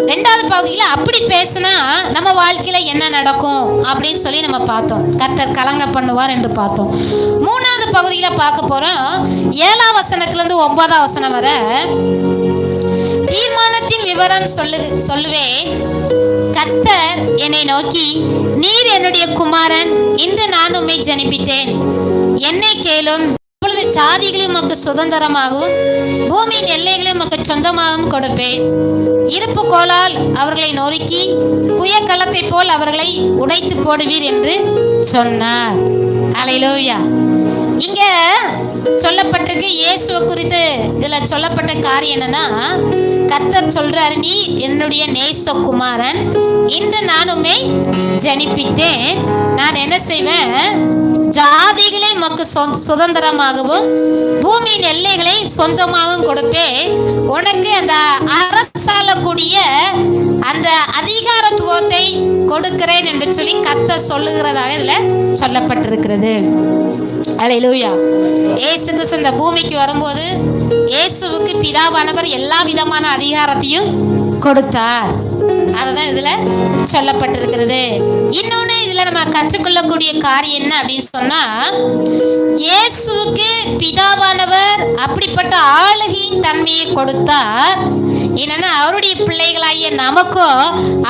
ரெண்டாவது பகுதியில் அப்படி பேசினா நம்ம வாழ்க்கையில என்ன நடக்கும் அப்படின்னு சொல்லி நம்ம பார்த்தோம். கர்த்தர் கலங்க பண்ணுவார் என்று பார்த்தோம். மூணாவது பகுதியில் பார்க்க போறோம். 7ஆம் வசனத்திலிருந்து 9ஆம் வசனம் வரை தீர்மானத்தின் விவரம் சொல்லுவேன். கர்த்தர் என்னை நோக்கி, நீர் என்னுடைய குமாரன், இன்று நான் உம்மை ஜனிப்பித்தேன், என்னை கேளும். இப்பொழுது ஜாதிகளை உமக்கு சுதந்திரமாகவும் பூமியின் எல்லைகளை உமக்கு சொந்தமாகவும் கொடுப்பேன். இருப்பு கோலால் அவர்களை நொறுக்கி குயக்கலத்தை போல் அவர்களை உடைத்து போடுவீர் என்று சொன்னார். அல்லேலூயா. இங்க சொல்லப்பட்டிருக்கு இயேசுவை குறித்து. இதுல சொல்லப்பட்ட காரியம் என்னன்னா, கர்த்தர் சொல்றாரு, நீ என்னுடைய நேசகுமாரன், இன்று நான் உம்மை ஜனிப்பித்தேன். நான் என்ன செய்வேன்? ஜாதிகளை உமக்கு சுதந்திரமாகவும் பூமியின் எல்லைகளை சொந்தமாகவும் கொடுப்பேன். உனக்கு அந்த அரசாளக்கூடிய அந்த அதிகாரத்துவத்தை கொடுக்கிறேன் என்று சொல்லி கர்த்தர் சொல்லுகிறதாக இதுல சொல்லப்பட்டிருக்கிறது. அல்லேலூயா. இயேசு கிறிஸ்து இந்த பூமிக்கு வரும்போது இயேசுவுக்கு பிதாவானவர் எல்லா விதமான அதிகாரத்தையும் கொடுத்தார். அதுதான் இதுல சொல்லப்பட்டிருக்கிறது. இன்னொன்னு இதுல நம்ம கற்றுக்கொள்ளக்கூடிய காரியம் என்ன அப்படின்னு சொன்னா, இயேசுவுக்கு பிதாவானவர் அப்படிப்பட்ட ஆளுகையின் தன்மையை கொடுத்தார். என்னன்னா, அவருடைய பிள்ளைகளாகிய நமக்கும்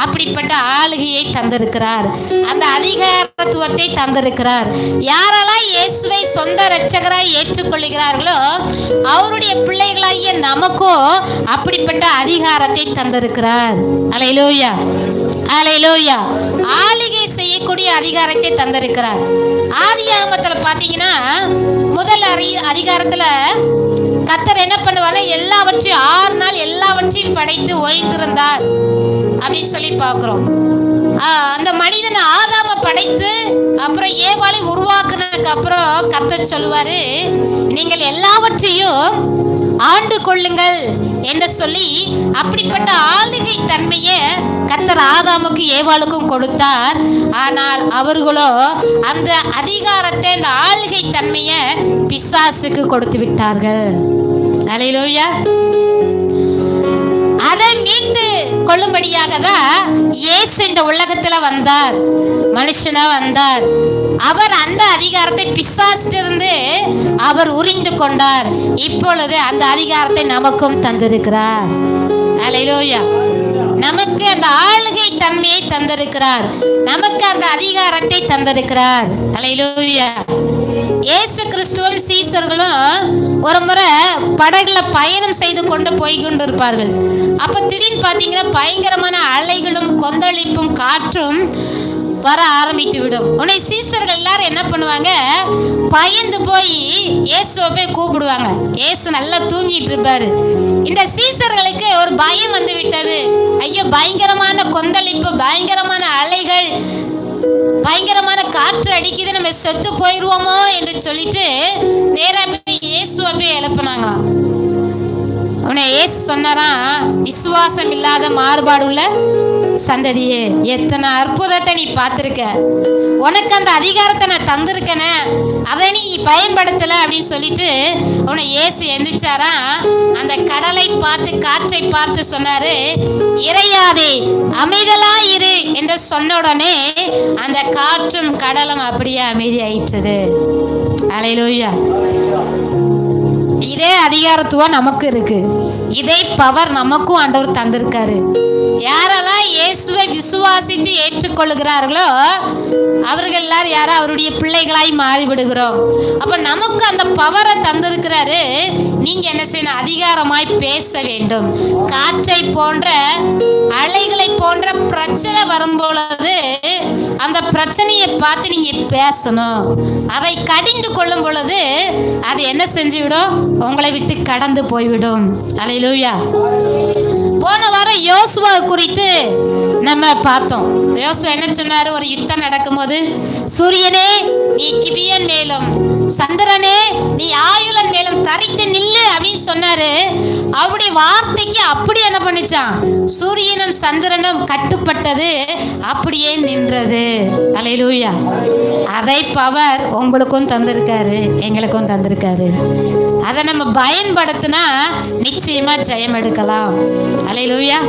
அப்படிப்பட்ட ஆளுகையை தந்திருக்கிறார், அந்த அதிகாரத்துவத்தை தந்திருக்கிறார். யாரெல்லாம் இயேசுவை சொந்த இரட்சகராய் ஏற்றுக்கொள்கிறார்களோ அவருடைய பிள்ளைகளாகிய நமக்கும் அப்படிப்பட்ட அதிகாரத்தை தந்திருக்கிறார். அல்லேலூயா, அல்லேலூயா. ஆளுகை செய்யக்கூடிய அதிகாரத்தை தந்திருக்கிறார். ஆதியாகமத்தில் பார்த்தீங்கன்னா முதல் அதிகாரத்துல கர்த்தர் என்ன பண்ணுவார்? எல்லாவற்றையும் 6 நாள் எல்லாவற்றையும் படைத்து ஓய்ந்திருந்தார் அப்படின்னு சொல்லி பார்க்கிறோம். அந்த மனிதன் ஆதாம படைத்து அப்புறம் ஏவாளை உருவாக்குனதுக்கு அப்புறம் கர்த்தர் சொல்லுவாரு, நீங்கள் எல்லாவற்றையும் ஆண்டு கொள்ளுங்கள் என்று சொல்லி அப்படிப்பட்ட ஆளுகை தன்மையை கர்த்தர் ஆதாமுக்கு ஏவாளுக்கும் கொடுத்தார். ஆனால் அவர்களோ அந்த அதிகாரத்தை, அந்த ஆளுகை தன்மையை பிசாசுக்கு கொடுத்து விட்டார்கள். அல்லேலூயா. அதை மீட்டு கொள்ளும்படியாக தான் இயேசு இந்த உலகத்துல வந்தார், மனுஷனா வந்தார். அவர் அந்த அதிகாரத்தை பிசாசிலிருந்து அவர் உரிந்து கொண்டார். இப்பொழுது அந்த அதிகாரத்தை நமக்கும் தந்திருக்கிறார். அல்லேலூயா. நமக்கு அந்த ஆளுகை தன்மையை தந்திருக்கிறார், நமக்கு அந்த அதிகாரத்தை தந்திருக்கிறார். அல்லேலூயா. இயேசு கிறிஸ்துவும் சீசர்களும் ஒரு முறை படகுல பயணம் செய்து கொண்டு போய் கொண்டிருப்பார்கள். அப்ப திடீர்னு பார்த்தீங்கன்னா பயங்கரமான அலைகளும் கொந்தளிப்பும் காற்றும் வர ஆரம்பித்து விடும். உடனே சீசர்கள் எல்லாரும் என்ன பண்ணுவாங்க? பயந்து போய் இயேசுவை போய் கூப்பிடுவாங்க. இயேசு நல்லா தூங்கிட்டு இருப்பாரு. இந்த சீசர்களுக்கு ஒரு பயம் வந்து விட்டது. ஐயோ, பயங்கரமான கொந்தளிப்பு, பயங்கரமான அலைகள், பயங்கரமான காற்று அடிக்குது, நம்ம செத்து போயிடுவோமோ என்று சொல்லிட்டு நேரா போய் இயேசுவை போய் எழுப்பினாங்களாம். உடனே இயேசு சொன்னாராம், விசுவாசம் இல்லாத மாறுபாடு உள்ள சந்ததியே, எத்தனை அற்புதத்தை நீ பார்த்திருக்க, உனக்கு அந்த அதிகாரத்தை நான் தந்திருக்கேனே, அதை நீ பயன்படுத்தல அப்படின்னு சொல்லிட்டு உன்னை இயேசு எந்திரிச்சாரா. அந்த கடலை பார்த்து காற்றை பார்த்து சொன்னாரு, இறையாதே, அமைதலா இரு என்று சொன்ன உடனே அந்த காற்றும் கடலும் அப்படியே அமைதி ஆயிற்றது. அல்லேலூயா. இதே அதிகாரத்துவம் நமக்கு இருக்கு, இதே பவர் நமக்கும் ஆண்டவர் தந்திருக்காரு. யாரெல்லாம் இயேசுவை விசுவாசித்து ஏற்றுக்கொள்கிறார்களோ அவர்கள் எல்லாரும் யாரோ அவருடைய பிள்ளைகளாய் மாறிவிடுகிறோம். அப்ப நமக்கு அந்த பவரை தந்திருக்கிறாரு. நீங்க என்ன செய்யணும்? அதிகாரமாய் பேச வேண்டும். காற்றை போன்ற, அலைகளை போன்ற பிரச்சனை வரும்பொழுது அந்த பிரச்சனையை பார்த்து நீங்க பேசணும். அதை கடிந்து கொள்ளும் பொழுது அது என்ன செஞ்சுவிடும்? உங்களை விட்டு கடந்து போய்விடும். அல்லேலூயா. போன வாரம் யோசுவா குறித்து நம்ம பார்த்தோம். யோசுவா என்ன சொன்னாரு? ஒரு யுத்தம் நடக்கும்போது, சூரியனே நீ கிபியன் மேலும், சந்திரனே நீ ஆயுளன் மேலும் தரித்து நில்லு அப்படின்னு சொன்னாரு. அவருடைய வார்த்தைக்கு அப்படி என்ன பண்ணிச்சான்? சூரியனும் சந்திரனும் கட்டுப்பட்டது, அப்படியே நின்றது. அல்லேலூயா. அதை பவர் உங்களுக்கும் தந்திருக்காரு, எங்களுக்கும் தந்திருக்காரு. அதை நம்ம பயன்படுத்தினா நிச்சயமா ஜெயம் எடுக்கலாம். அல்லேலூயா.